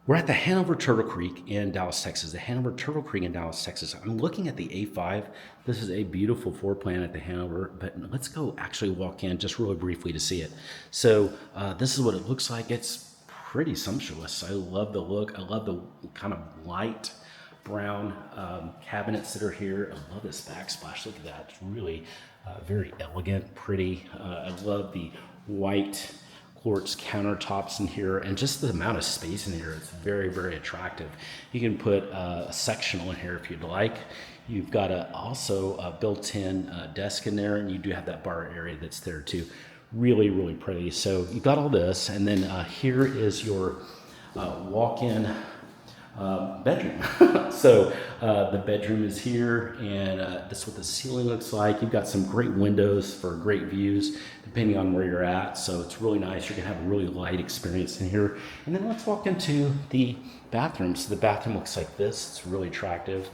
We're at the Hanover Turtle Creek in Dallas, Texas. The Hanover Turtle Creek in Dallas, Texas. I'm looking at the A5. This is a beautiful floor plan at the Hanover, but let's go actually walk in just really briefly to see it. So this is what it looks like. It's pretty sumptuous. I love the look. I love the kind of light brown cabinets that are here. I love this backsplash. Look at that. It's really very elegant, pretty. I love the white quartz countertops in here, and just the amount of space in here is very, very attractive. You can put a sectional in here if you'd like. You've got also a built-in desk in there, and you do have that bar area that's there too. Really, really pretty. So you've got all this, and then here is your walk-in bedroom. So the bedroom is here, and this is what the ceiling looks like. You've got some great windows for great views depending on where you're at, so it's really nice. You're gonna have a really light experience in here. And then let's walk into the bathroom. So the bathroom looks like this. It's really attractive,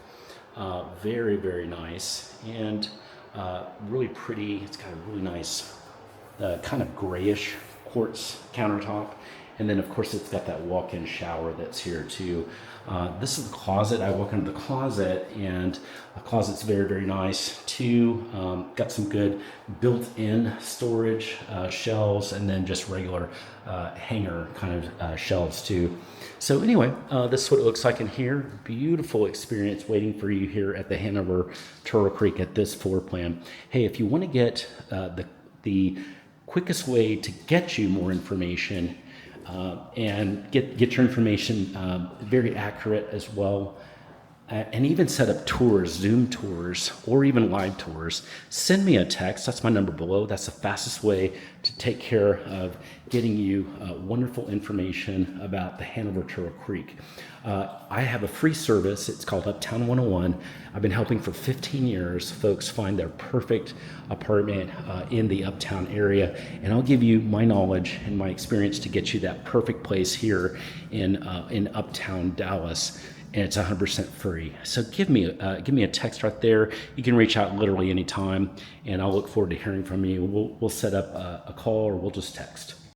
very, very nice, and really pretty. It's got a really nice kind of grayish quartz countertop. And then, of course, it's got that walk-in shower that's here too. This is the closet. I walk into the closet, and the closet's very, very nice too. Got some good built-in storage shelves, and then just regular hanger kind of shelves too. So anyway, this is what it looks like in here. Beautiful experience waiting for you here at the Hanover Turtle Creek at this floor plan. Hey, if you want to get the quickest way to get you more information, and get your information very accurate as well, and even set up tours, Zoom tours, or even live tours, send me a text. That's my number below. That's the fastest way to take care of getting you wonderful information about the Hanover Turtle Creek. I have a free service. It's called Uptown 101. I've been helping for 15 years folks find their perfect apartment in the Uptown area, and I'll give you my knowledge and my experience to get you that perfect place here in Uptown Dallas. And it's 100% free. So give me a text right there. You can reach out literally anytime, and I'll look forward to hearing from you. We'll set up a call, or we'll just text.